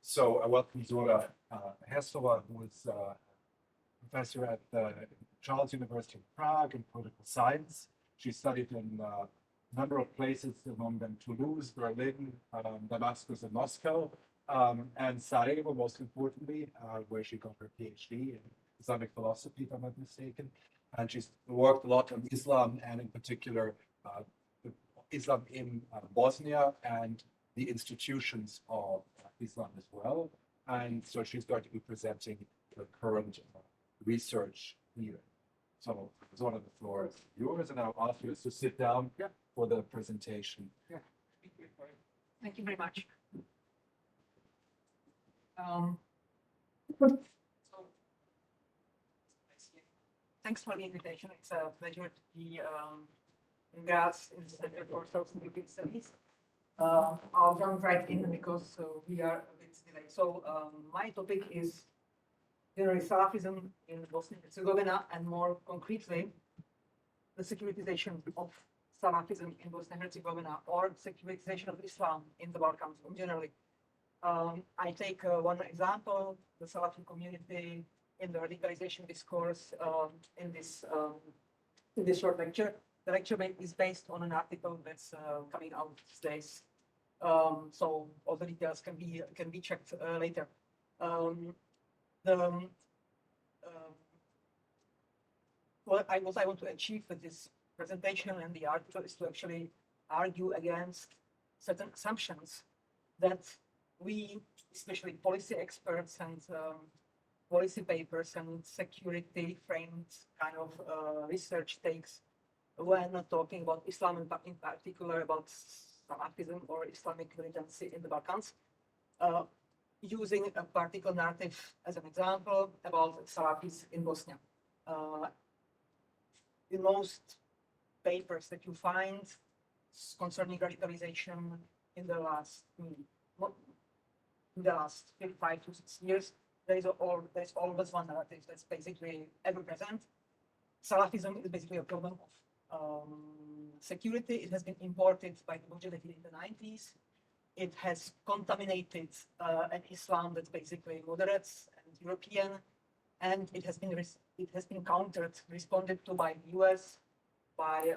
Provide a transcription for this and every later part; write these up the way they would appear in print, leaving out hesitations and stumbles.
So I welcome Zora Hesová, who is professor at the Charles University of Prague in political science. She studied in a number of places, among them Toulouse, Berlin, Damascus, and Moscow, and Sarajevo, most importantly, where she got her PhD in Islamic philosophy, if I'm not mistaken. And she's worked a lot on Islam, and in particular, Islam in Bosnia and the institutions of Islam as well. And so she's going to be presenting the current research here. So one of the floors is yours, and I'll ask you to sit down for the presentation. Yeah. Thank you very much. Thanks for the invitation. It's a pleasure to be in Graz in the Center for Social European Studies. I'll jump right in because we are a bit delayed. So my topic is generally Salafism in Bosnia-Herzegovina, and more concretely, the securitization of Salafism in Bosnia-Herzegovina, or securitization of Islam in the Balkans generally. I take one example, the Salafi community in the radicalisation discourse in this short lecture. The lecture is based on an article that's coming out these days. So all the details can be checked later. What I want to achieve with this presentation and the article is to actually argue against certain assumptions that we, especially policy experts and policy papers and security framed kind of research takes when talking about Islam, and in particular about Salafism or Islamic militancy in the Balkans, using a particular narrative as an example about Salafis in Bosnia. In most papers that you find concerning radicalization in the last 5 to 6 years, there's always one narrative that's basically ever present. Salafism is basically a problem of security. It has been imported by the Mujahideen in the 90s. It has contaminated an Islam that's basically moderate and European, and it has been countered, responded to by the US, by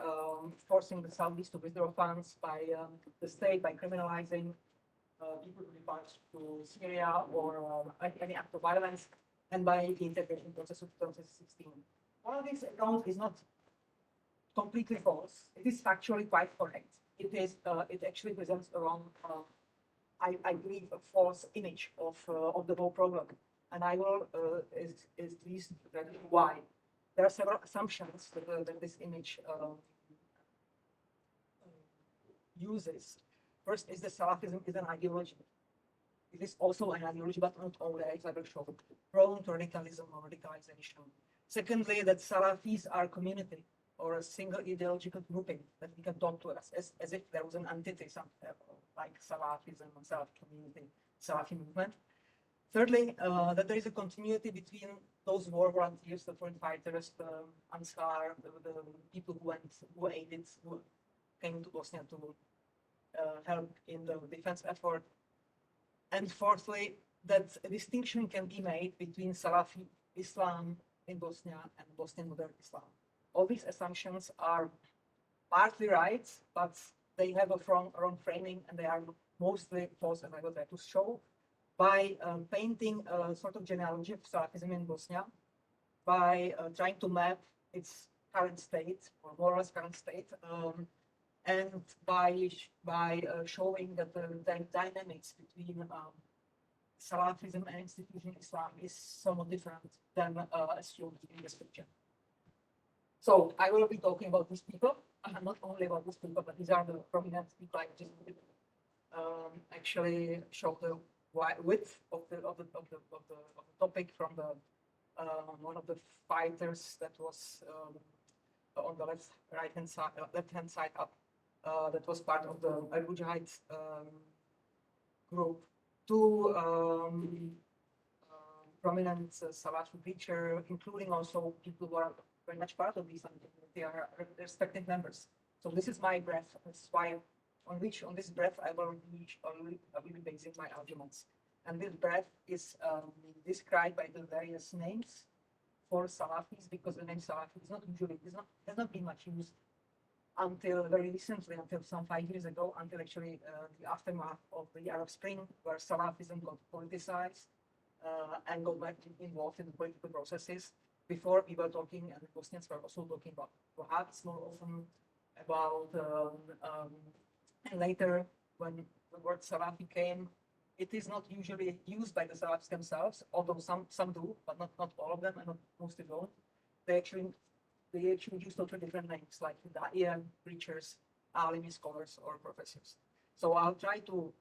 forcing the Saudis to withdraw funds, by the state, by criminalizing people who depart to Syria or any act of violence, and by the integration process of 2016. All of this account is not completely false. It is factually quite correct. It actually presents a wrong, I believe, a false image of the whole problem. And I will at least tell you why. There are several assumptions that this image uses. First is that Salafism is an ideology. It is also an ideology, but not only, as I will show, prone to radicalism or radicalization. Secondly, that Salafis are a community or a single ideological grouping that we can talk to as if there was an entity, like Salafism and Salafi community, Salafi movement. Thirdly, that there is a continuity between those war volunteers, the foreign fighters, the Ansar, the people who came to Bosnia to help in the defense effort. And fourthly, that a distinction can be made between Salafi Islam in Bosnia and Bosnian modern Islam. All these assumptions are partly right, but they have a wrong framing, and they are mostly false, as I will try to show, by painting a sort of genealogy of Salafism in Bosnia, by trying to map its current state, or more or less current state, and by showing that the dynamics between Salafism and institutional Islam is somewhat different than assumed in this picture. So I will be talking about these people, and not only about these people, but these are the prominent people I just actually show the width of the topic from the one of the fighters that was on the left hand side up, that was part of the Al-Mujahid group, to prominent Salafi preacher, including also people who are very much part of these, they are respected members. So this is my breadth. That's why on this breadth I will be basing my arguments. And this breadth is described by the various names for Salafis, because the name Salafi is not usually, has not been much used until very recently, until some 5 years ago, until actually the aftermath of the Arab Spring, where Salafism got politicized and got back involved in the political processes. Before, we were talking, and the Bosnians were also talking about Wahhabis more often, about, and later, when the word Salafi came, it is not usually used by the Salafis themselves, although some do, but not all of them, and not most of them. They actually use totally different names, like Da'iya, preachers, alimi, scholars, or professors. So I'll try to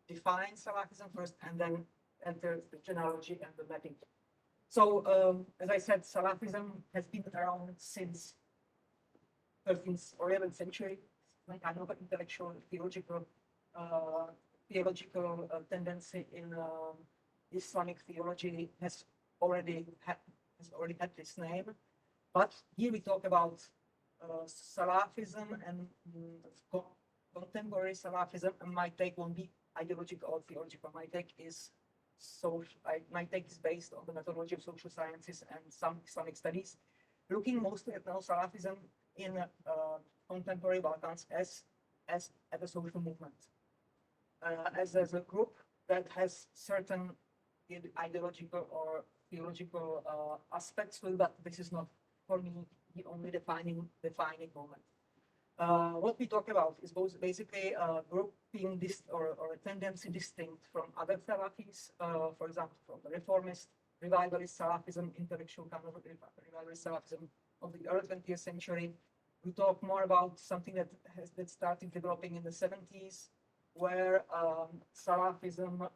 define Salafism first, and then enter the genealogy and the mapping. So, as I said, Salafism has been around since 13th or 11th century, some kind of intellectual, theological tendency in Islamic theology has already had this name. But here we talk about Salafism and contemporary Salafism, and my take won't be ideological or theological. My take is based on the methodology of social sciences and some Islamic studies, looking mostly at neo-Salafism in contemporary Balkans as a social movement, as a group that has certain ideological or theological aspects to it, but this is not, for me, the only defining moment. What we talk about is basically a group being or a tendency distinct from other Salafis, for example, from the reformist, revivalist Salafism, intellectual kind of revivalist Salafism of the early 20th century. We talk more about something that started developing in the 70s, where Salafism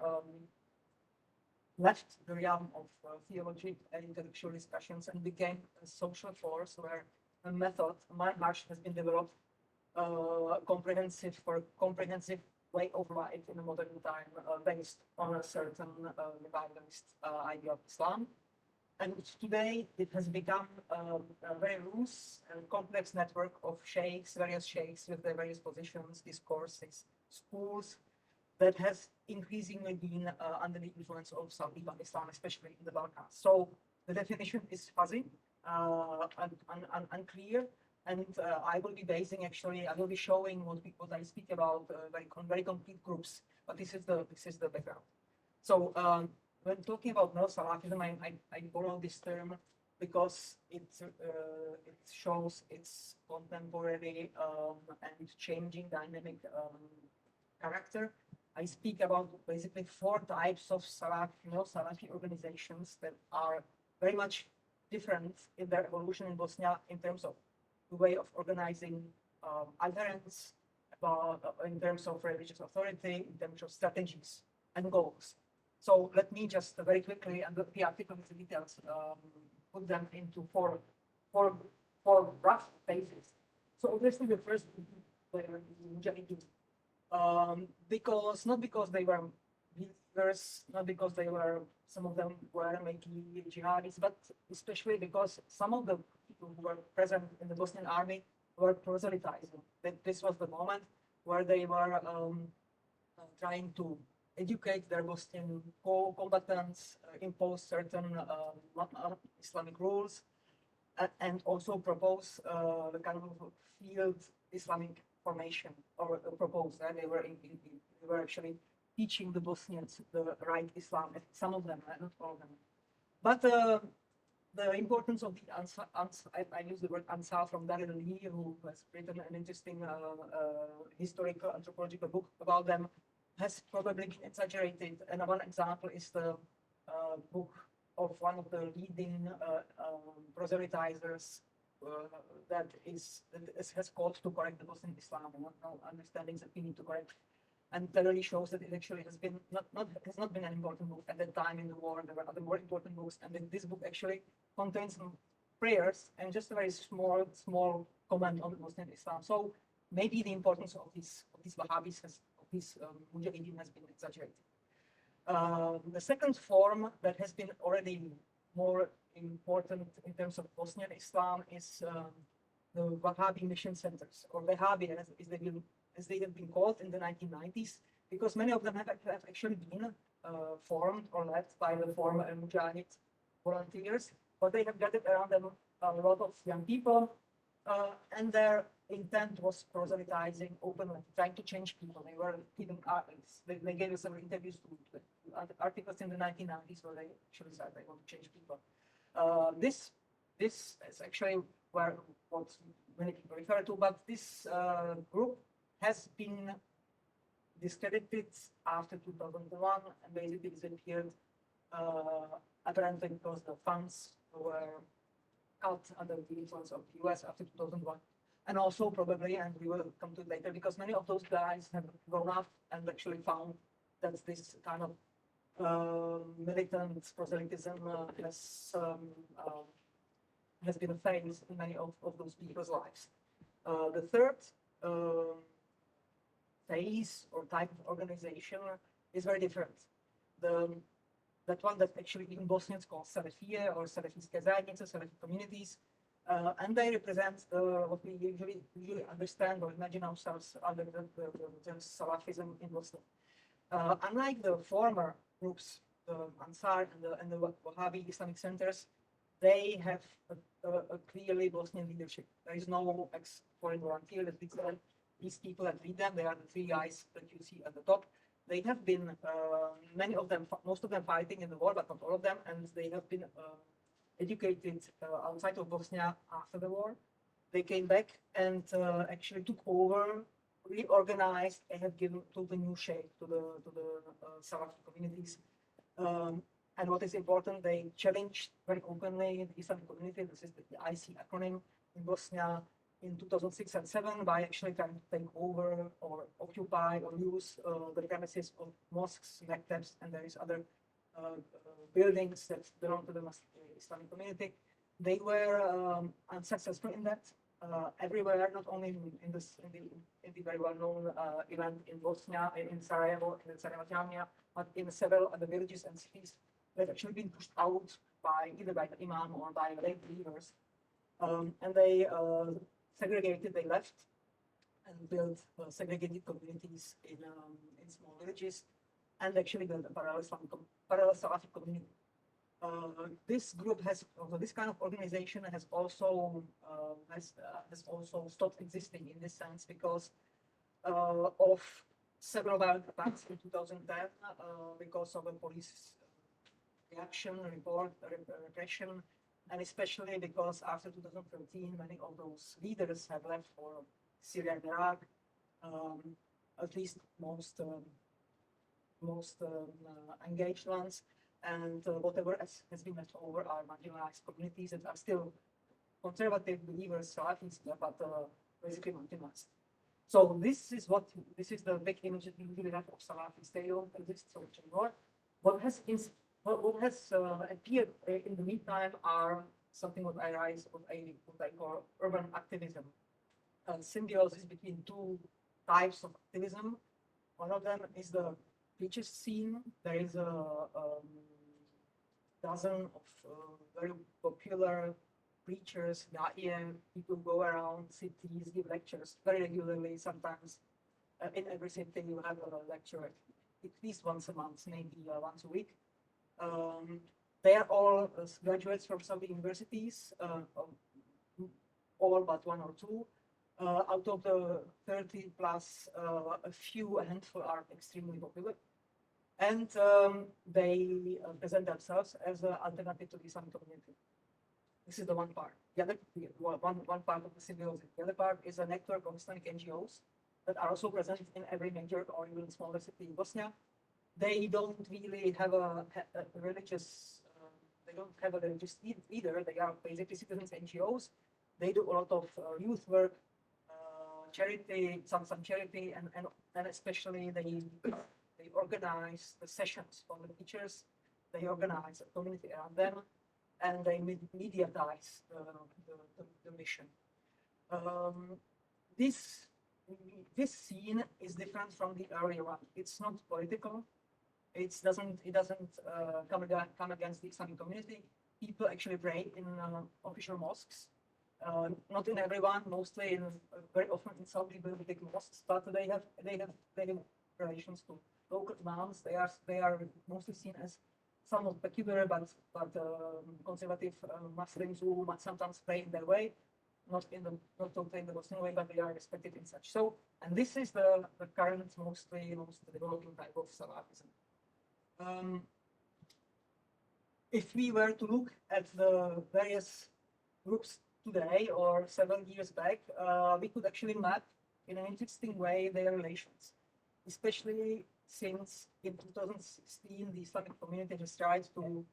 left the realm of theology and intellectual discussions and became a social force, where a march has been developed, comprehensive way of life in a modern time, based on a certain revivalist idea of Islam. And today it has become a very loose and complex network of various sheikhs with their various positions, discourses, schools, that has increasingly been under the influence of Saudi Islam, especially in the Balkans. So the definition is fuzzy and unclear, and I will be showing what I speak about very concrete groups. But this is the background. So when talking about neo-Salafism, I borrow this term because it shows its contemporary and changing dynamic character. I speak about basically 4 types of neo-Salafi organizations that are very much different in their evolution in Bosnia in terms of the way of organizing adherents, in terms of religious authority, in terms of strategies and goals. So let me just very quickly, and the article with the details, put them into four rough phases. So obviously the first were Mujahideen. Not because they were believers, not because some of them were making jihadis, but especially because some of the people who were present in the Bosnian army were proselytizing. This was the moment where they were trying to educate their Bosnian combatants, impose certain Islamic rules, and also propose the kind of field Islamic formation, or proposed that they were actually teaching the Bosnians the right Islam. Some of them, not all of them. But the importance of the Ansar, I use the word Ansar from Daryl Lee, who has written an interesting historical anthropological book about them, has probably been exaggerated. And one example is the book of one of the leading proselytizers that has called to correct the Bosnian Islam, and no understandings that we need to correct. And that really shows that it actually has been has not been an important book at that time in the war. There were other more important books, and then this book actually contains some prayers and just a very small comment on the Bosnian Islam. So maybe the importance of these Wahhabis, Mujahideen, has been exaggerated. The second form that has been already more important in terms of Bosnian Islam is the Wahhabi mission centers, or Wahhabi as they have been called in the 1990s, because many of them have actually been formed or led by the former Mujahid volunteers, but they have gathered around them a lot of young people, and their intent was proselytizing openly, trying to change people. They were giving they gave some interviews to articles in the 1990s where they actually said they want to change people. This is actually where what many people refer to, but this group has been discredited after 2001 and basically disappeared, apparently because the funds were cut under the influence of the US after 2001. And also probably, and we will come to it later, because many of those guys have grown up and actually found that this kind of militant proselytism has been a phase in many of those people's lives. The third phase or type of organization is very different. That one that actually in Bosnia is called Salafije or Salafijske zajednice, Salafi communities, and they represent what we usually understand or imagine ourselves under the Salafism in Bosnia. Unlike the former groups, the Ansar and the Wahhabi Islamic centers, they have a clearly Bosnian leadership. There is no ex-foreign volunteer that leads them. These people that lead them, they are the three guys that you see at the top. They have been, many of them, most of them fighting in the war, but not all of them, and they have been educated outside of Bosnia after the war. They came back and actually took over, reorganized, and have given totally new shape to the Salafi communities. And what is important, they challenged very openly the Islamic community. This is the IC acronym in Bosnia in 2006 and 2007 by actually trying to take over or occupy or use the premises of mosques, mektebs, and various other buildings that belong to the Islamic community. They were unsuccessful in that. Everywhere, not only in the very well-known event in Bosnia, in Sarajevo, in Sarajevo Jamia, but in several other villages and cities. They've actually been pushed out by either by the imam or by lay believers, and they segregated. They left and built segregated communities in small villages, and actually built a parallel Salafi community. This group has this kind of organization has also stopped existing in this sense because of several violent attacks in 2010 because of a police reaction, repression, and especially because after 2013 many of those leaders have left for Syria and Iraq. At least most engaged ones. And whatever has been left over are marginalized communities that are still conservative believers, Salafis, but basically marginalized. So this is the big image that we really have of Salafis. They don't exist so much anymore. What has appeared in the meantime are something what I call urban activism, a symbiosis between two types of activism. One of them is the preacher scene. There is a dozen of very popular preachers, people go around cities, give lectures very regularly. Sometimes in every city you have a lecture at least once a month, maybe once a week. They are all graduates from some universities, all but one or two. Out of the 30 plus, a handful are extremely popular. And they present themselves as an alternative to the Islamic community. This is the one part. The other one part of the symbiosis. The other part is a network of Islamic NGOs that are also present in every major or even smaller city in Bosnia. They don't really have a religious. They don't have a religious either. They are basically citizens NGOs. They do a lot of youth work, charity, some charity, and especially they organize the sessions for the teachers. They organize a community around them, and they mediatize the mission. This scene is different from the earlier one. It's not political. It doesn't come against the Islamic community. People actually pray in official mosques. Not in everyone, mostly very often in Saudi big mosques, but they have relations to local imams. They are mostly seen as somewhat peculiar, but conservative Muslims who sometimes pray in their way, not totally in the Muslim way, but they are respected in such. So, and this is the current most developing type of Salafism. If we were to look at the various groups today or several years back, we could actually map in an interesting way their relations, especially since in 2016 the Islamic community has tried to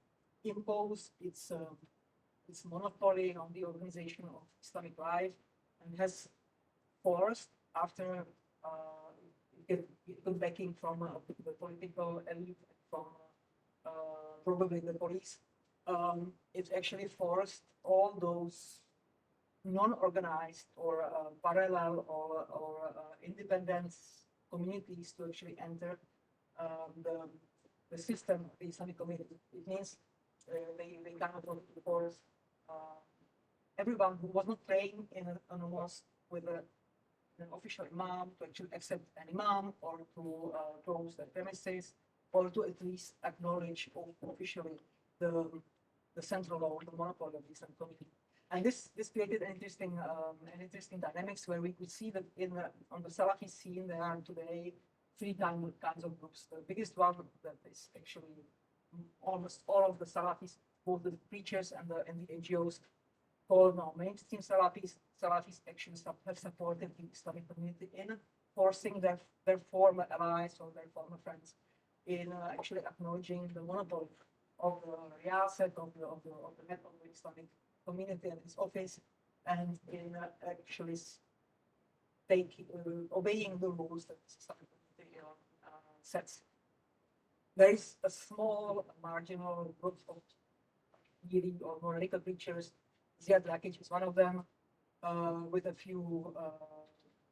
impose its monopoly on the organization of Islamic life and has forced, after it got backing from the political elite, from probably the police, it actually forced all those non-organized or parallel or independent communities to actually enter the system of the Islamic community. It means they kind of force everyone who was not praying in a mosque with an official imam to actually accept an imam or to close their premises or to at least acknowledge officially the central law, the monopoly of the Islamic community. And this created an interesting dynamics where we could see that on the Salafi scene there are today three kinds of groups. The biggest one that is actually almost all of the Salafis, both the preachers and the NGOs, call now mainstream Salafis. Salafis actually have supported the Islamic community in forcing their former allies or their former friends in actually acknowledging the monopoly of the Riyasat of the head of the Islamic community and its office, and in actually obeying the rules that the Islamic community sets. There is a small marginal group of really or more radical preachers. Ziad Lakic is one of them, with a few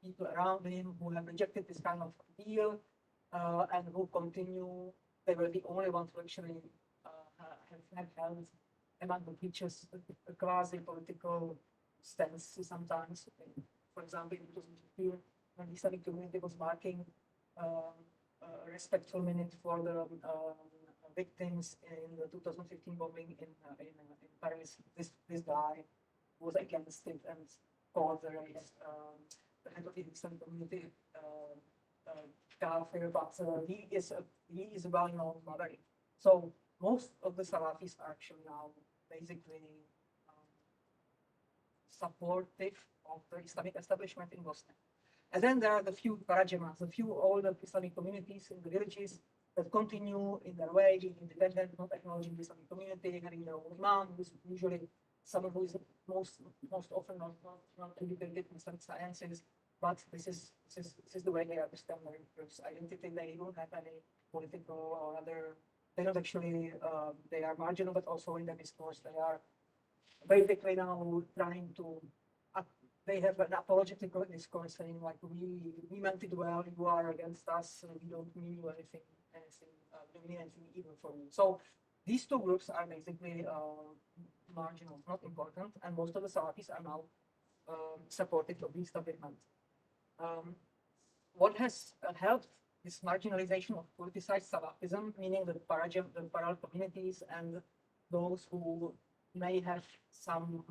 people around him who have rejected this kind of deal and who continue. They were the only ones who actually have held among the preachers a quasi-political stance sometimes. For example, in 2015, when the Islamic community was marking a respectful minute for the victims in the 2015 bombing in Paris, this guy was against it and called the head of the Islamic community kafir, but he is a well-known moderate. So most of the Salafis are actually now basically supportive of the Islamic establishment in Bosnia. And then there are the few parajamas, the few older Islamic communities in the villages that continue in their way, being independent, not acknowledging the Islamic community, having their own imam, who's usually someone who is most often not educated in Islamic sciences. But this is the way they understand their identity. They don't have any political or other. They don't actually. They are marginal, but also in their discourse, they are basically now trying to. They have an apologetic discourse saying like, we meant it well. You are against us. We don't mean you anything. We don't mean anything evil for you. So these two groups are basically marginal, not important, and most of the Salafis are now supportive of the establishment. What has helped this marginalization of politicized Salafism, meaning the parallel communities and those who may have some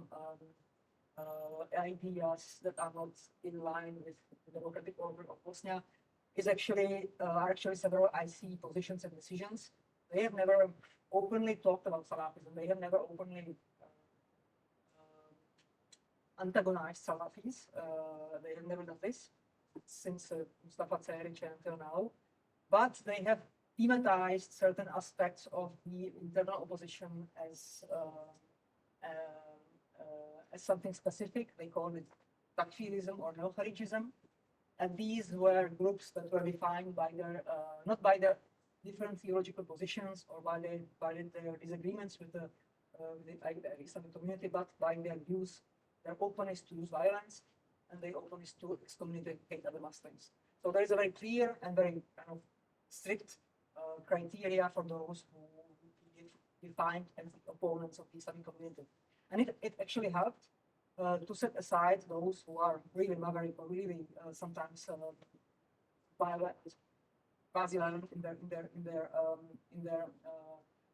ideas that are not in line with the democratic order of Bosnia, are actually several IC positions and decisions. They have never openly talked about Salafism. They have never openly antagonized Salafis. They have never done this since Mustafa Ceric until now. But they have thematized certain aspects of the internal opposition as something specific. They call it takfirism or neo-Kharijism. And these were groups that were defined by their, not by their different theological positions or by their disagreements with the Islamic community, but by their views, their openness to use violence, and their openness to excommunicate other Muslims. So there is a very clear and very kind of strict criteria for those who defined as the opponents of the Islamic community. And it actually helped to set aside those who are really maverick or really sometimes violent quasi-relevant in their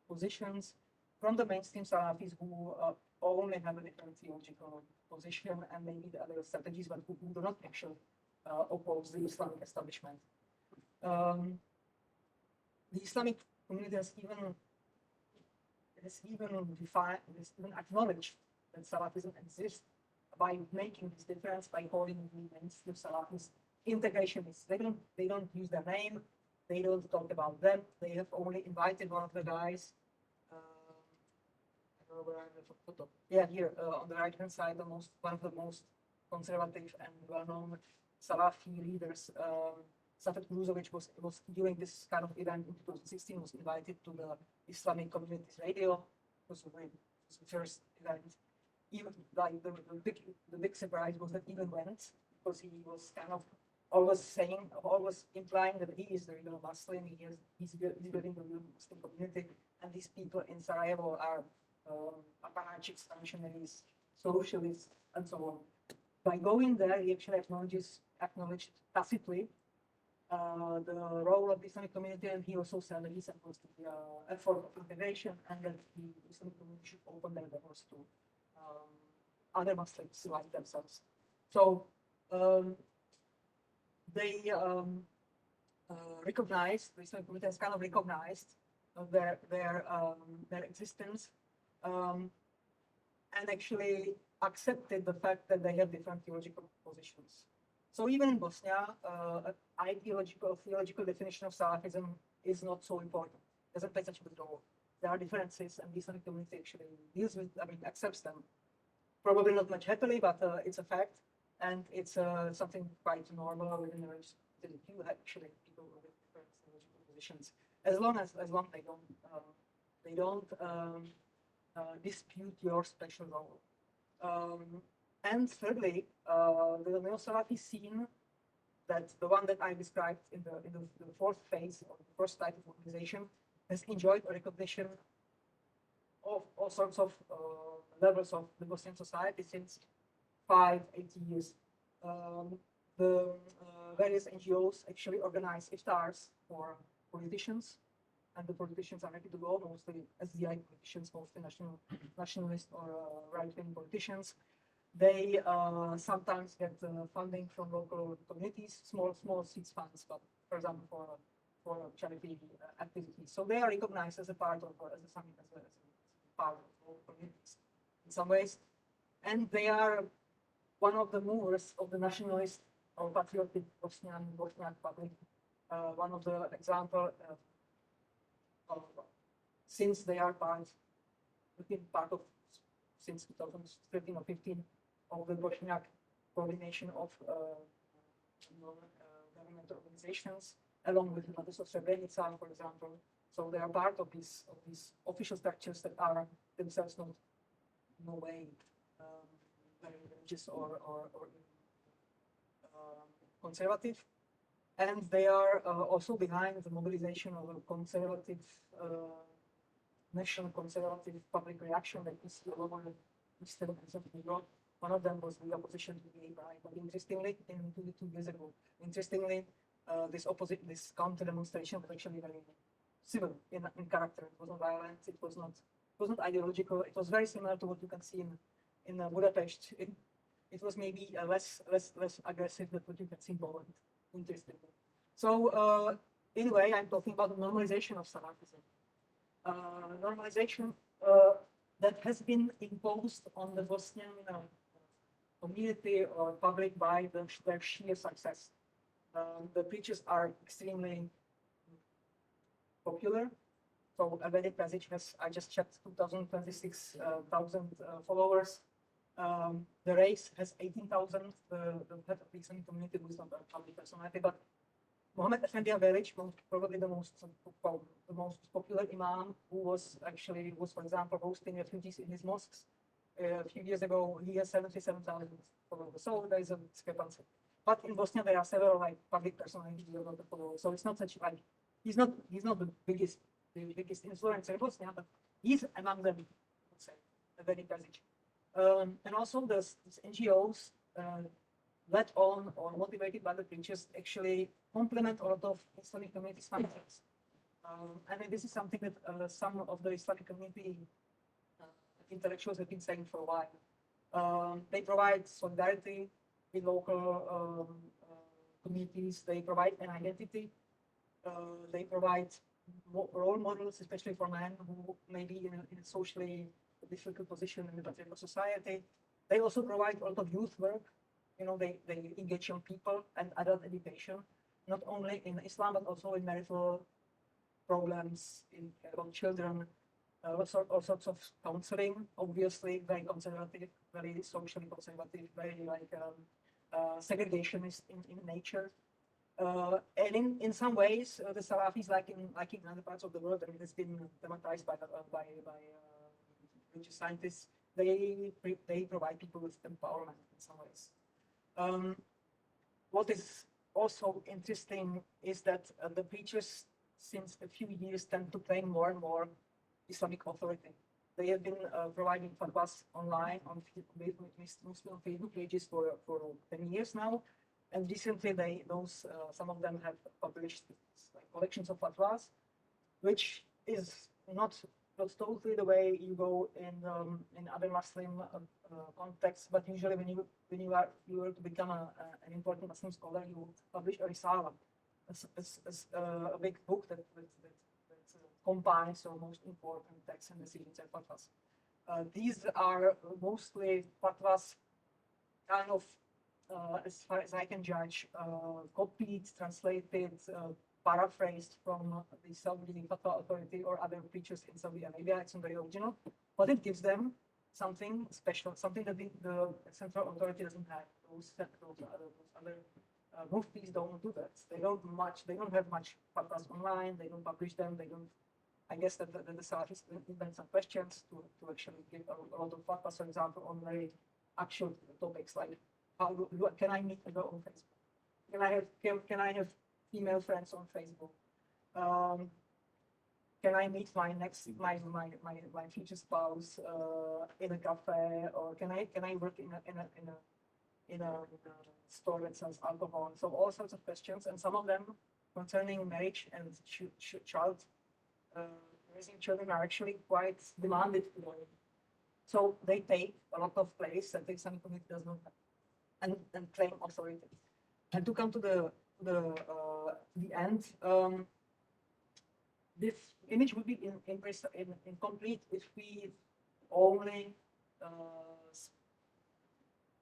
positions from the mainstream Salafis who only have a different theological position and maybe the other strategies, but who do not actually oppose the Islamic establishment. The Islamic community has even acknowledged that Salafism exists by making this difference, by calling the mainstream Salafis integrationists. They don't use their name, they don't talk about them, they have only invited one of the guys, I don't know where I have a photo. Yeah, here on the right hand side, one of the most conservative and well-known Salafi leaders, Safet Gruzovic was during this kind of event in 2016 was invited to the Islamic Communities Radio. It was the first event. Even like the big surprise was that even went, because he was kind of always implying that he is the real Muslim, he's building the real Muslim community, and these people in Sarajevo are apparatchiks, functionaries, socialists, and so on. By going there, he actually acknowledged tacitly the role of the Islamic community, and he also said that he supposed to be effort of integration, and that the Islamic community should open their doors to other Muslims like themselves. So they recognized, the Islamic community has kind of recognized their existence, and actually accepted the fact that they have different theological positions. So even in Bosnia, theological definition of Salafism is not so important. It doesn't play such a big role. There are differences, and the Islamic community actually deals with, accepts them. Probably not much happily, but it's a fact, and it's something quite normal within the religious community. You actually people with different theological positions, as long as they don't dispute your special role. And thirdly, the neo-Salafi scene, that the one that I described in the fourth phase or the first type of organization, has enjoyed a recognition of all sorts of levels of the Bosnian society since 5-8 years. The various NGOs actually organize iftars for politicians, and the politicians are happy to go, mostly SDI politicians, mostly nationalist or right-wing politicians. They sometimes get funding from local communities, small seeds funds, but for example for charity activities. So they are recognized as a part of as a part of communities in some ways, and they are one of the movers of the nationalist or patriotic Bosnian public. One of the example since they are part of since 2013 or 15 of the Bosniak coordination of governmental organizations, along with others of Srebrenica, for example. So they are part of these official structures that are themselves not in no way very religious or conservative. And they are also behind the mobilization of a conservative, national conservative public reaction that we see all over Eastern and Central Europe. One of them was the opposition to gay pride. But interestingly, 2 years ago, this counter demonstration was actually very civil in character. It wasn't violent. It was not ideological. It was very similar to what you can see in Budapest. It was maybe less aggressive than what you can see in Poland. Interestingly. So in a way, I'm talking about the normalization of Salafism. Normalization that has been imposed on the Bosnian community or public by their sheer success. The preachers are extremely popular. So Evedi Pezic has, I just checked, 226,000 followers. The race has 18,000. The head of the Islamic community, who is not a public personality, but Mohammed Efendi Velic, probably the most popular imam, who was, for example, hosting refugees in his mosques a few years ago. He has 77,000 followers. So there is a discrepancy. But in Bosnia, there are several public personalities who are not the followers. So it's not such he's not the biggest influencer in Bosnia, but he's among them, I would say, Evedi Pezic. And also these NGOs led on or motivated by the preachers actually complement a lot of Islamic communities' functions. And this is something that some of the Islamic community intellectuals have been saying for a while. They provide solidarity with local communities. They provide an identity. They provide role models, especially for men who may be in a socially difficult position in the patriarchal society. They also provide a lot of youth work. You know, they engage young people and adult education, not only in Islam, but also in marital problems, in about children, all sorts of counseling, obviously very conservative, very socially conservative, very like segregationist in nature. And in some ways, the Salafis, like in other parts of the world, I mean, it's been dramatized by religious scientists. They provide people with empowerment in some ways. What is also interesting is that the preachers, since a few years, tend to claim more and more Islamic authority. They have been providing fatwas online on Muslim Facebook pages for 10 years now. And recently, some of them have published like collections of fatwas, which is not totally the way you go in other Muslim contexts. But usually, when you are to become an important Muslim scholar, you publish a risala, a big book that combines your most important texts and decisions and fatwas. These are mostly fatwas, kind of. As far as I can judge, copied, translated, paraphrased from the Saudi Fatwa Authority or other preachers in Saudi Arabia. It's not very original, but it gives them something special, something that the central authority doesn't have. Those other muftis don't do that. They don't have much fatwas online. They don't publish them. They don't. I guess that the Salafis invent some questions to actually give a lot of fatwas, for example, on very actual topics like. Can I meet a girl on Facebook? Can I have female friends on Facebook? Can I meet my future spouse in a cafe, or can I work in a store that sells alcohol? So all sorts of questions, and some of them concerning marriage and child raising children are actually quite demanded today. So they take a lot of place that the Islamic community does not have. And claim authority. And to come to the end, this image would be incomplete if we only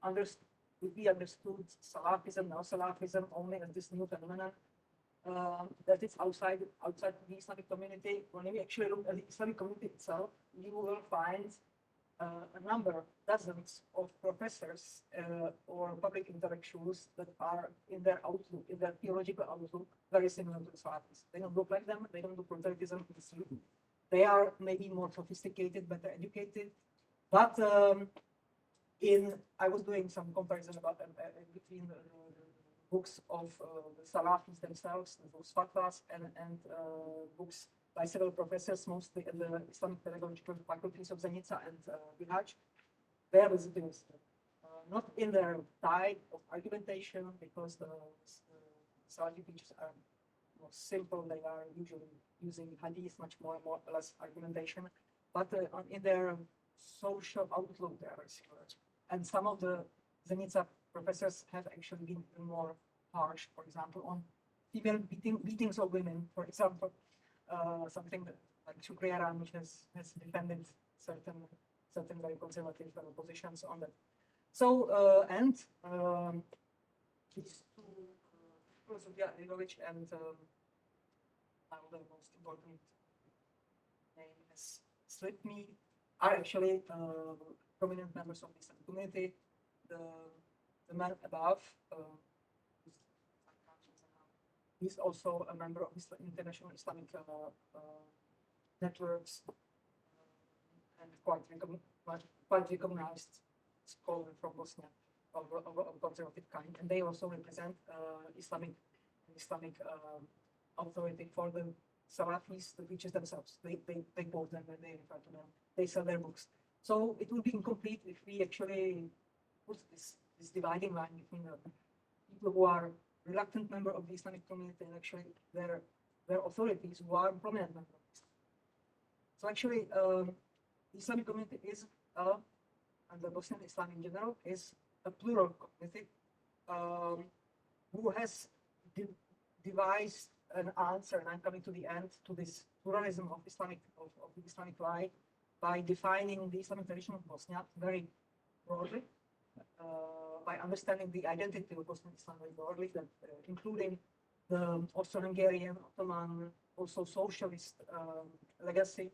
understood Salafism, neo-Salafism only as this new phenomenon that is outside the Islamic community. When we actually look at the Islamic community itself, you will find a number, dozens of professors or public intellectuals that are in their outlook, in their theological outlook, very similar to the Salafis. They don't look like them. They don't do proselytism. They are maybe more sophisticated, better educated. But I was doing some comparison about between the books of the Salafis themselves, those fatwas, and books by several professors, mostly at the Islamic pedagogical faculties of Zenica and Graz. There was this, not in their type of argumentation, because the Salafi teachers are more simple. They are usually using hadith much more or less argumentation, but in their social outlook, they are very similar. And some of the Zenica professors have actually been more harsh, for example, on female beatings of women, for example. Something that, like Shukriyaran, which has defended certain very conservative positions on that. So, and these two, Zora and the most important name has slipped me, are actually prominent members of this community. The man above, he's also a member of international Islamic networks and quite recognized scholar from Bosnia of conservative kind. And they also represent Islamic authority for the Salafis, the preachers themselves. They quote them and they refer to them. They sell their books. So it would be incomplete if we actually put this this dividing line between the people who are reluctant member of the Islamic community and actually their authorities who are prominent members. So actually, the Islamic community is, and the Bosnian Islam in general, is a plural community who has devised an answer, and I'm coming to the end, to this pluralism of the Islamic life by defining the Islamic tradition of Bosnia very broadly, by understanding the identity of Bosnian Islam very broadly, that, including the Austro-Hungarian, Ottoman, also socialist legacy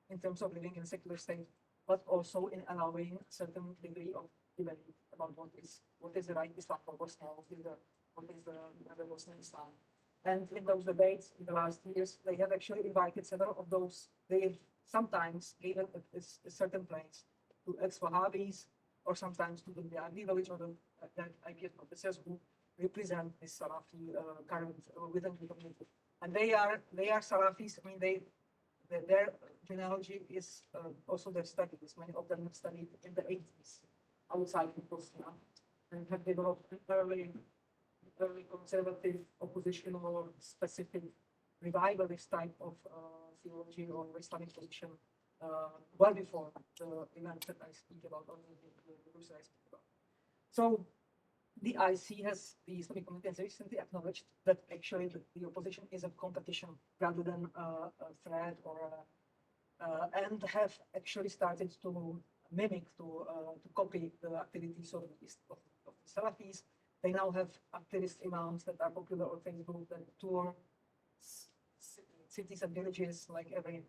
in terms of living in a secular state, but also in allowing a certain degree of debate about what is the right Islam for Bosnia, what is the Bosnian Islam. And in those debates in the last years, they have actually invited several of those. They have sometimes given a certain place to ex-Wahhabis, or sometimes to the Biali village or the IPF professors who represent this Salafi current within the community. And they are Salafis. I mean, their genealogy is also their studies. Many of them have studied in the 80s outside of Bosnia and have developed an early conservative opposition or specific revivalist type of theology or Islamic position well before the event that I speak about, or the Russia I speak about. So the IC has, the Islamic community has recently acknowledged that actually the opposition is a competition rather than a threat, or and have actually started to mimic, to copy the activities of the Salafis. They now have activist imams that are popular on Facebook that tour cities and villages like every.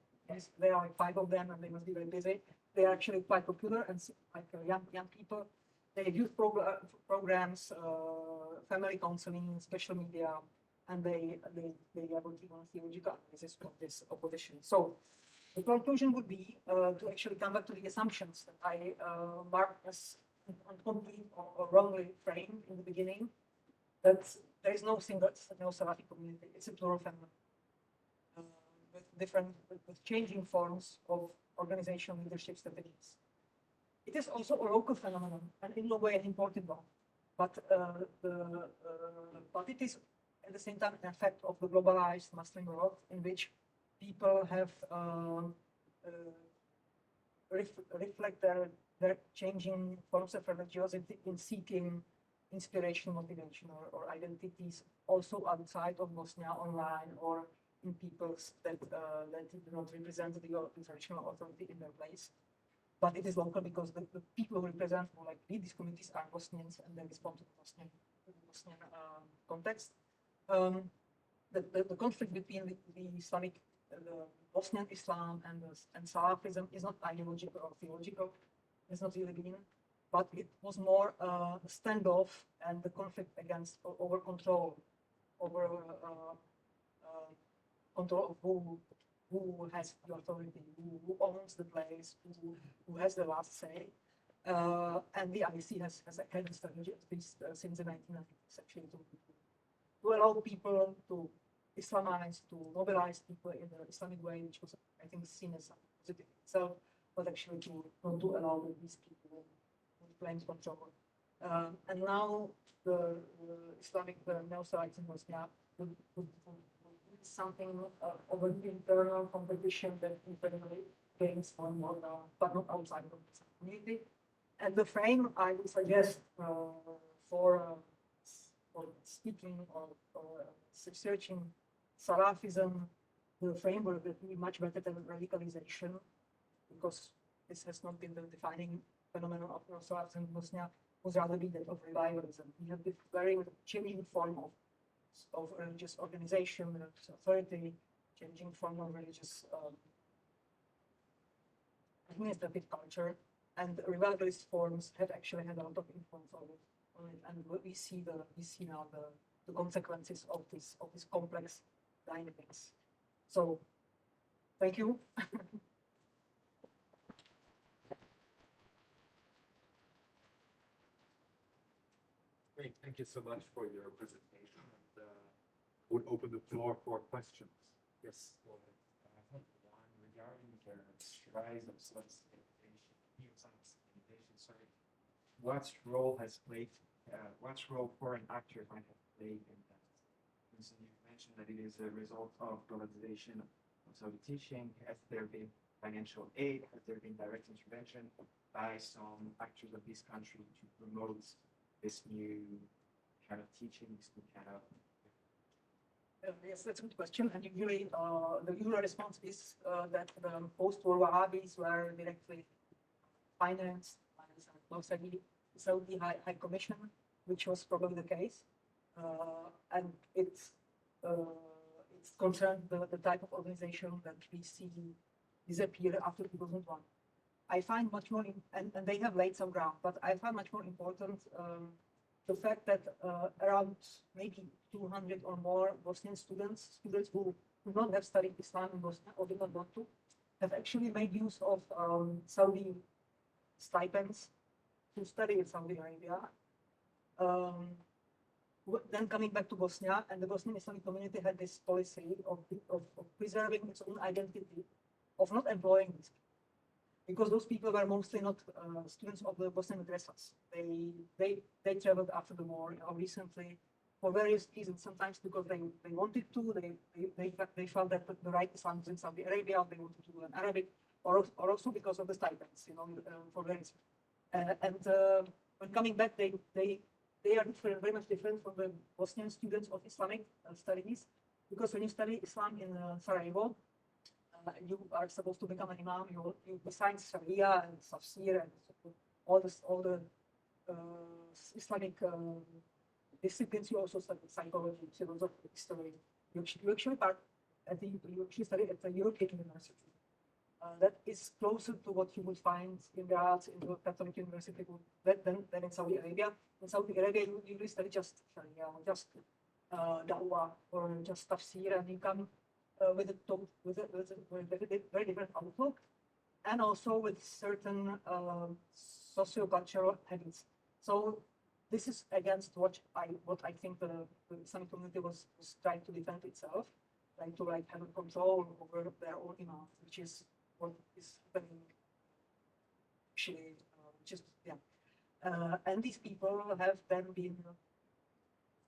There are 5 of them, and they must be very busy. They are actually quite popular, and like young people. They have youth programs, family counseling, special media, and they are working on theological analysis of this opposition. So the conclusion would be to actually come back to the assumptions that I marked as incomplete or wrongly framed in the beginning, that there is no single Salafi community. It's a plural family. With changing forms of organization, leadership strategies. It is also a local phenomenon, and in no way an important one, but it is at the same time an effect of the globalized Muslim world, in which people have reflect their changing forms of religiosity in seeking inspiration, motivation, or identities also outside of Bosnia, online, or in peoples that do not represent the traditional authority in their place. But it is local because the people who represent, more like these communities, are Bosnians, and they respond to the Bosnian context. The conflict between the Islamic, the Bosnian Islam and Salafism is not ideological or theological. It's not really been, but it was more a standoff and the conflict against over control, over control of who has the authority, who owns the place, who has the last say. And the IC has had a strategy, at least since the 1990s, actually, to allow people to Islamize, to mobilize people in the Islamic way, which was, I think, seen as positive itself, but actually to not to allow these people to claim control. And now the Islamic neo-Salafism in Bosnia would something of an internal competition that internally gains more and more now, but not outside of the community. And the frame I would suggest for speaking or searching Salafism, the framework would be much better than radicalisation, because this has not been the defining phenomenon of Salafism in Bosnia, would rather be that of revivalism. We have this very changing form of religious organization, religious authority, changing form of religious administrative culture, and revivalist forms have actually had a lot of influence on it. And we see now the consequences of this complex dynamics. So, thank you. Great, thank you so much for your presentation, and would open the floor for questions. Yes. Well, I have one regarding the rise of neo-Salafism, sorry. what role has played, what role foreign actors might have played in that? And so you mentioned that it is a result of globalization of Saudi teaching. Has there been financial aid? Has there been direct intervention by some actors of this country to promote this new kind of teaching, this new kind of? Yes, that's a good question. And usually, the usual response is that the post-war Wahhabis were directly financed by the Saudi High Commission, which was probably the case. And it's concerned the type of organization that we see disappear after 2001. I find much more, and they have laid some ground, but I find much more important the fact that around maybe 200 or more Bosnian students who do not have studied Islam in Bosnia or did not want to, have actually made use of Saudi stipends to study in Saudi Arabia. Then coming back to Bosnia, and the Bosnian Islamic community had this policy of preserving its own identity, of not employing these people. Because those people were mostly not students of the Bosnian madrasas. They traveled after the war or recently for various reasons. Sometimes because they wanted to, they felt that the right Islam was in Saudi Arabia, they wanted to learn Arabic, or also because of the stipends, for various. When coming back, they are different, very much different from the Bosnian students of Islamic studies, because when you study Islam in Sarajevo, you are supposed to become an imam. You besides Sharia and tafsir and all the Islamic disciplines, you also study psychology, philosophy, history. You actually study at the European University. That is closer to what you would find in Graz, in the Catholic University, than in Saudi Arabia. In Saudi Arabia, you usually study just Sharia, or just da'wah, or just tafsir, and you come with a very different outlook, and also with certain socio-cultural habits. So this is against what I think the Islamic community was trying to defend itself, trying to have a control over their own imam, which is what is happening actually, and these people have then been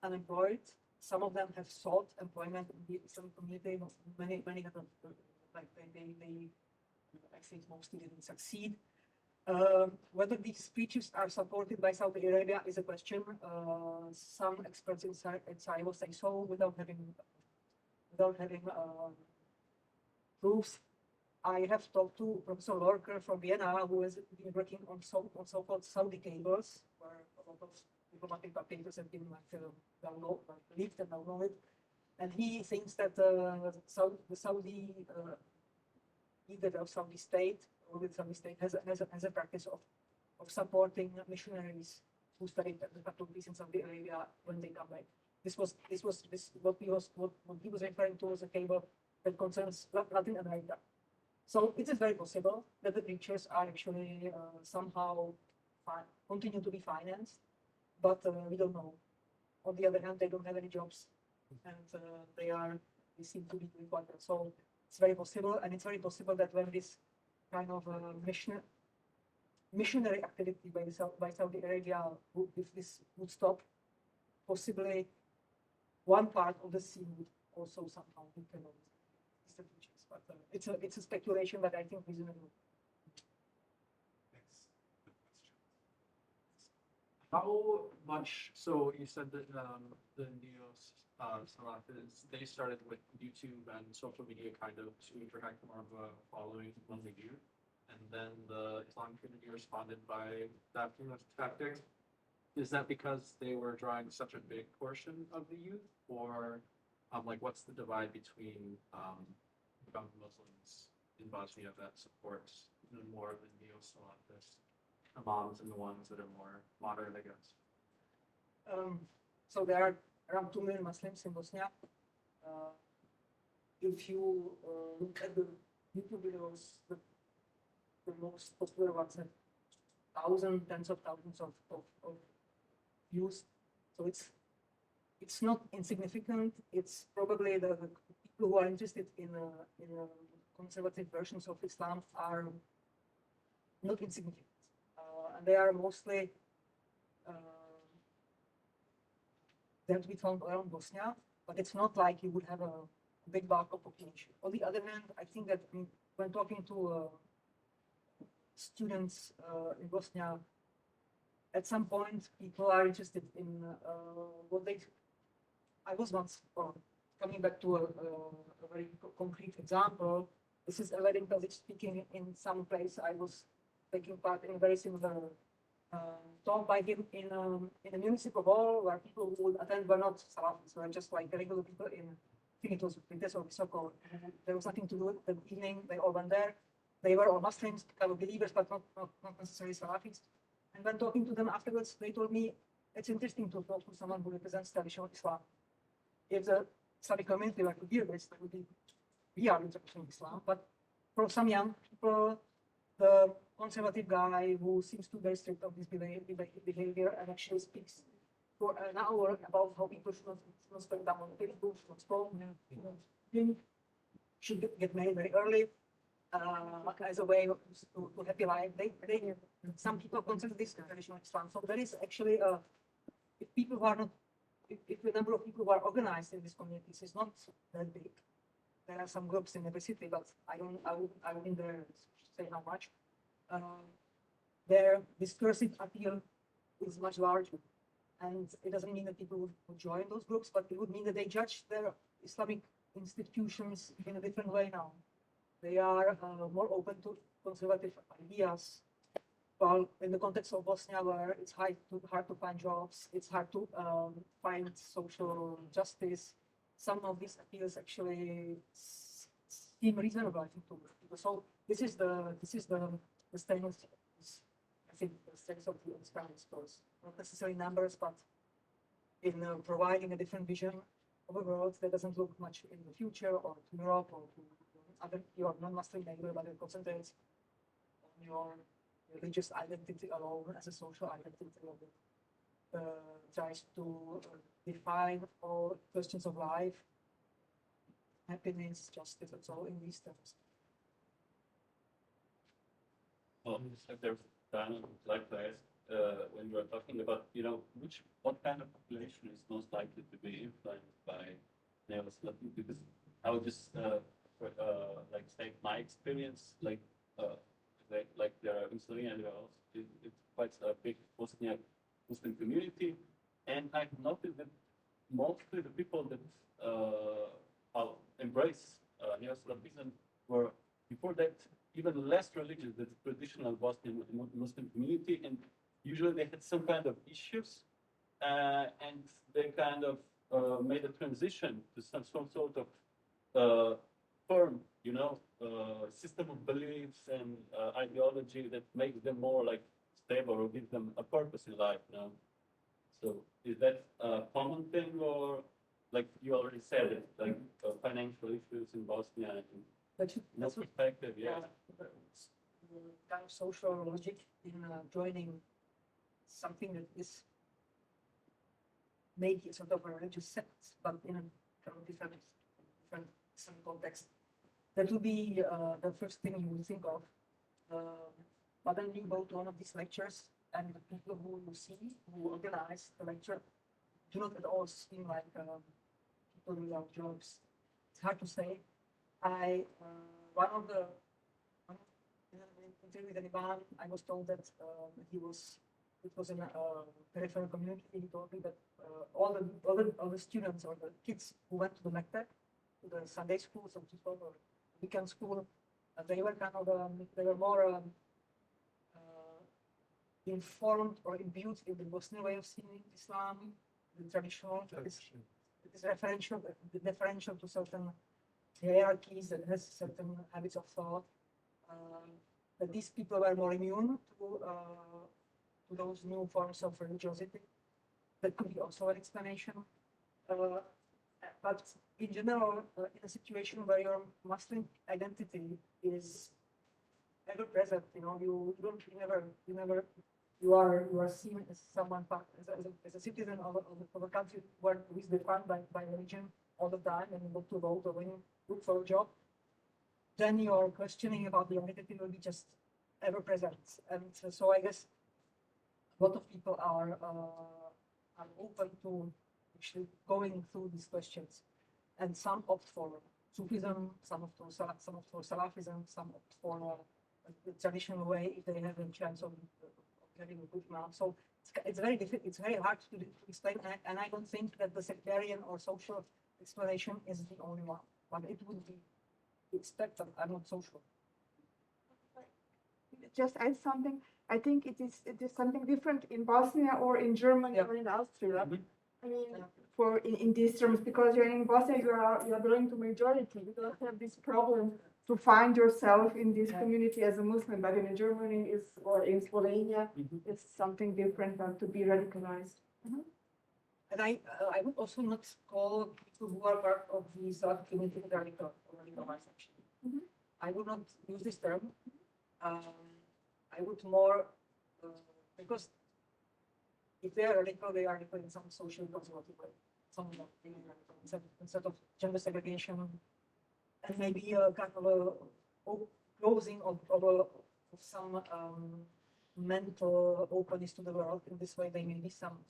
unemployed. Some of them have sought employment in the Islamic community. Many have, I think mostly didn't succeed. Whether these speeches are supported by Saudi Arabia is a question. Some experts in Sarajevo say so, without having proofs. I have talked to Professor Lorker from Vienna, who has been working on so-called Saudi cables, where a lot of diplomatic papers have been leaked and downloaded. And he thinks that the Saudi either of Saudi state or the Saudi state has a practice of supporting missionaries who studied at the faculties in Saudi Arabia when they come back. What he was referring to was a cable that concerns Latin America. So it is very possible that the preachers are actually somehow continue to be financed, but we don't know. On the other hand, they don't have any jobs, and they seem to be doing quite well. So it's very possible, and it's very possible that when this kind of missionary activity by Saudi Arabia, if this would stop, possibly one part of the sea would also somehow be penalized. It's the preachers, but it's a speculation, but I think reasonable. How much? So you said that the neo-Salafists, they started with YouTube and social media kind of to attract more of a following among the youth, and then the Islamic community responded by adapting those tactics. Is that because they were drawing such a big portion of the youth, or what's the divide between young Muslims in Bosnia that supports more of the neo-Salafist imams and the ones that are more moderate, I guess? So there are around 2 million Muslims in Bosnia. If you look at the YouTube videos, the most popular ones have tens of thousands of views. So it's not insignificant. It's probably the people who are interested in conservative versions of Islam are not insignificant. And they are mostly they're to be found around Bosnia, but it's not like you would have a big bulk of population. On the other hand, I think that when talking to students in Bosnia, at some point people are interested in what they. I was once coming back to a very concrete example. This is a wedding public speaking in some place. I was taking part in a very similar talk by him in a municipal hall where people who would attend were not Salafis, were just like regular people in Finitos, Pintes or Visoko. There was nothing to do the evening. They all went there. They were all Muslims, kind of believers, but not necessarily Salafis. And when talking to them afterwards, they told me it's interesting to talk to someone who represents traditional Islam. If the Islamic community were to hear this, they would be, we are in traditional Islam. But for some young people, the conservative guy who seems to be very strict of this behavior and actually speaks for an hour about how people should not spend time on Facebook, should not scroll, should get married very early, as a way to happy life. Some people consider this traditional Islam. So there is actually if people who are not, if the number of people who are organized in these communities is not that big, there are some groups in every city, but I wouldn't dare say how much. Their discursive appeal is much larger, and it doesn't mean that people would join those groups, but it would mean that they judge their Islamic institutions in a different way now. They are more open to conservative ideas. Well, in the context of Bosnia, where it's hard to find jobs, it's hard to find social justice, some of these appeals actually seem reasonable, I think, to people. So this is the statement. I think the strength of the experiment stores, not necessarily numbers, but in providing a different vision of a world that doesn't look much in the future or to Europe or to other your non-Muslim neighbor, but it concentrates on your religious identity alone as a social identity. Tries to define all questions of life, happiness, justice, and so on in these terms. Well, there's kind of like to ask when you are talking about, what kind of population is most likely to be influenced by neo-Salafism? Because I would just like say my experience, like there are in Slovenia, it's quite a big Bosnian Muslim community, and I've noticed that mostly the people that embrace neo-Salafism were before that even less religious than the traditional Bosnian Muslim community, and usually they had some kind of issues, and they kind of made a transition to some sort of firm, system of beliefs and ideology that makes them more like stable or gives them a purpose in life. So is that a common thing, or like you already said it, like financial issues in Bosnia? No perspective, yeah. Kind of social logic in joining something that is maybe sort of a religious sect, but in a kind of different context. That would be the first thing you would think of. But then you go to one of these lectures, and the people who you see, who organize the lecture, do not at all seem like people without jobs. It's hard to say. One of the in an interview with Ivan, I was told that it was in a peripheral community. He told me that all the students or the kids who went to the Mekte, to the Sunday school, so to speak, or weekend school, they were kind of they were more informed or imbued in the Bosnian way of seeing Islam, the traditional. It is referential to certain hierarchies that has certain habits of thought. That these people were more immune to those new forms of religiosity. That could be also an explanation. But in general, in a situation where your Muslim identity is ever present, you are seen as someone, as a citizen of a country who is defined by religion all the time, and you look to vote or when you look for a job, then your questioning about the identity will be just ever present. And so I guess a lot of people are open to actually going through these questions, and some opt for Sufism, some opt for Salafism, some opt for the traditional way if they have a chance of getting a good imam. So it's very difficult. It's very hard to explain, and I don't think that the sectarian or social explanation is the only one, but it would be expected. I'm not so sure. Just add something. I think it is something different in Bosnia or in Germany Yeah. or in Austria. Mhm. I mean, Yeah. for in these terms, because you're in Bosnia, you are belonging to majority. You don't have this problem to find yourself in this Yeah. community as a Muslim. But in Germany or in Slovenia, Mhm. it's something different than to be radicalized. And I would also not call people who are part of the Islamic community radical or radicalized actually. Mhm. I would not use this term. I would more because if they are radical in some social conservative way. Some of them instead of gender segregation and maybe a kind of a closing of some mental openness to the world. In this way, they may be some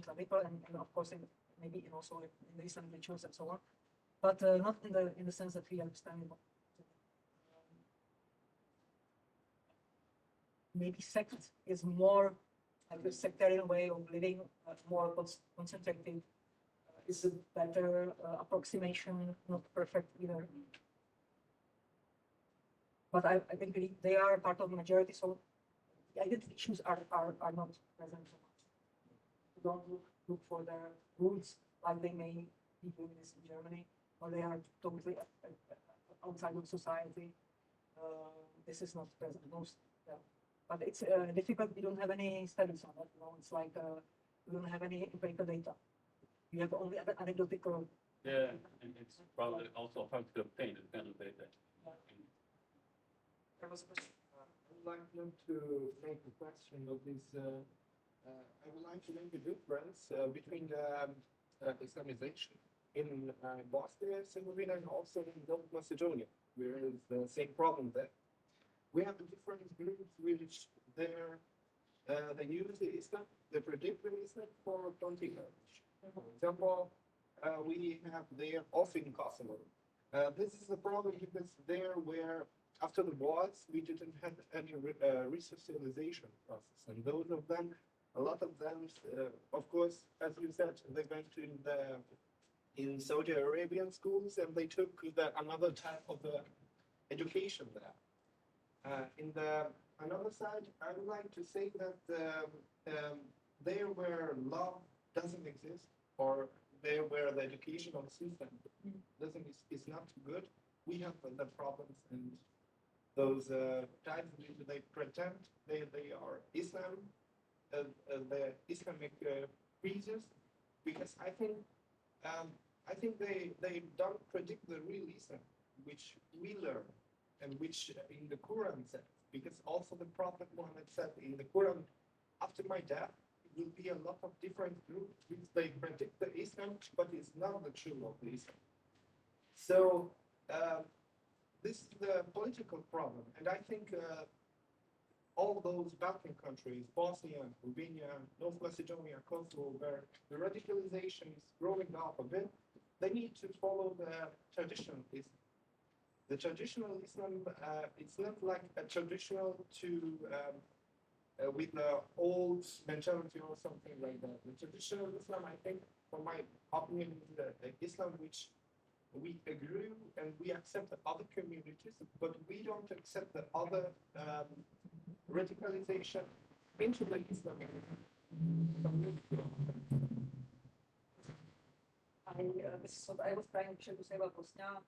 radical, and of course, maybe also in the Islamic rituals and so on, but not in the sense that we understand it. Maybe sect is more like a sectarian way of living, more concentrated. Is a better approximation, not perfect either. But I think they are part of the majority, so the identity issues are not present so much. You don't look for their roots like they may be doing this in Germany, or they are totally outside of society. This is not present most. Yeah. But it's difficult. We don't have any studies on that. You know, it's like we don't have any empirical data. We have only anecdotal. Yeah, and it's probably also hard to obtain this kind of data. There was a question. I would like them to make a question of this. I would like to make a difference between the Islamization in Bosnia-Herzegovina and also in North Macedonia, where is the same problem there. We have different groups which they use the Islam, they predict the Islam for contestation. For example, we have there off in Kosovo. This is the problem because there where after the wars we didn't have any resocialization process, and those of them, a lot of them, of course, as you said, they went in Saudi Arabian schools and they took another type of education there. In the another side, I would like to say that there where love doesn't exist, or there where the educational system is not good, we have the problems and those times they pretend they are Islam, the Islamic creatures, because I think they don't predict the real Islam, which we learn and which in the Quran says, because also the Prophet Muhammad said in the Quran, after my death, it will be a lot of different groups which they predict the Islam, but it's not the truth of the Islam. So this is the political problem, and I think all those Balkan countries, Bosnia, Albania, North Macedonia, Kosovo, where the radicalization is growing up a bit, they need to follow the traditional Islam. The traditional Islam, it's not like a traditional with the old mentality or something like that. The traditional Islam, I think, for my opinion, is the Islam which we agree and we accept the other communities, but we don't accept the other radicalization into the Islamic community. This is what I was trying to say about Bosnia.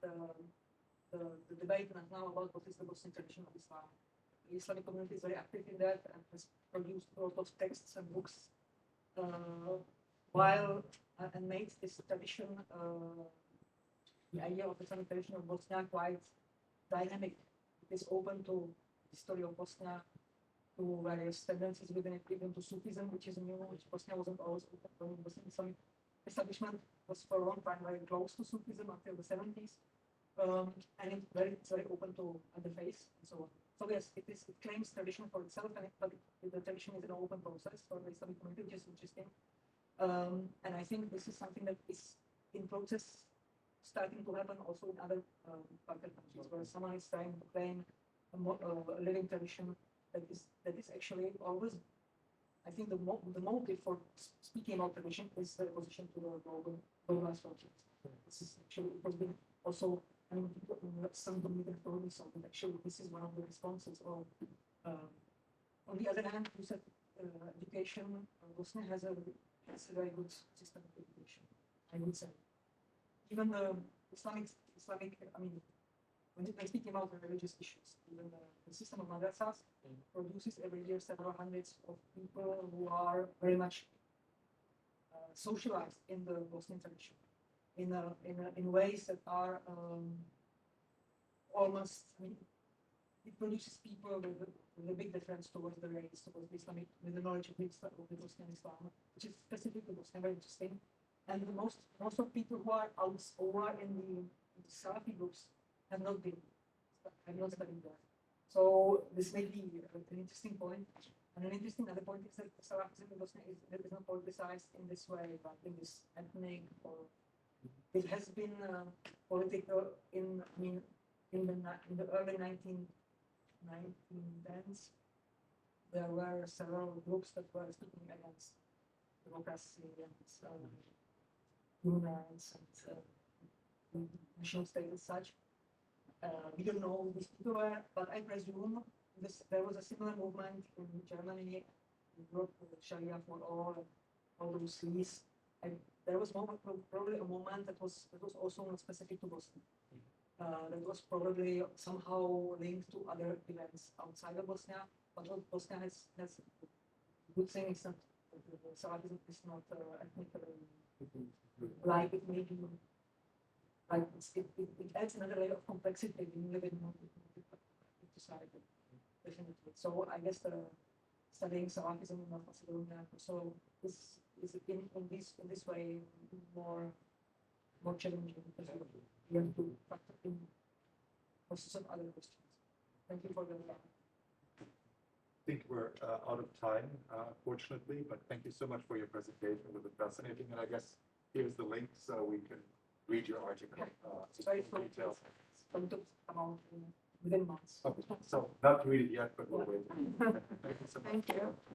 The debate now about what is the Bosnian tradition of Islam. The Islamic community is very active in that and has produced a lot of texts and books, and made this tradition, the idea of the Islamic tradition of Bosnia, quite dynamic. It is open to the history of Bosnia, to various tendencies within it, even to Sufism, which is new, which Bosnia wasn't always open to. The Bosnian Islamic establishment was for a long time very close to Sufism until the 70s. And it's very open to the faith and so on. So yes, it claims tradition for itself, but the tradition is an open process for the Islamic community, which is interesting. And I think this is something that is in process, starting to happen also in other Balkan countries, where someone is trying to claim a living tradition that is actually always. I think the motive for speaking about tradition is the opposition to the global structures. This is actually, it has been also, I mean, some community told me something, actually, this is one of the responses. Or, on the other hand, you said education, Bosnia has a very good system of education, I would say. Even the Islamic, I mean, when speaking about the religious issues, even the system of madrasas produces every year several hundreds of people who are very much socialized in the Bosnian tradition, in ways that are almost, I mean, it produces people with a big difference towards the race, towards the Islamic, with the knowledge of the Bosnian Islam, which is specifically Bosnian, very interesting. And most of people who are in the Salafi groups have not studied there. So this may be an interesting point. And an interesting other point is that Salafism in Bosnia is not politicized in this way, but in this ethnic, or it has been political in the early 1910s. There were several groups that were speaking against democracy and human rights and national state as such. We don't know who these people were, but I presume there was a similar movement in Germany, in Europe, Sharia for all those things. And there was probably a moment that was also not specific to Bosnia. That was probably somehow linked to other events outside of Bosnia. But what Bosnia has good thing is that Salafism is not ethnically like it may be. Like it adds another layer of complexity when you live in society. Definitely. So I guess studying Salafism in North Macedonia also is in this way more challenging because you have to factor in also some other questions. Thank you for the I think we're out of time, fortunately, but thank you so much for your presentation. It was fascinating, and I guess here's the link so we can read your article. it's very in detail. from the amount within months. Okay, so not read it yet, but we'll wait. Thank you so much. Thank you.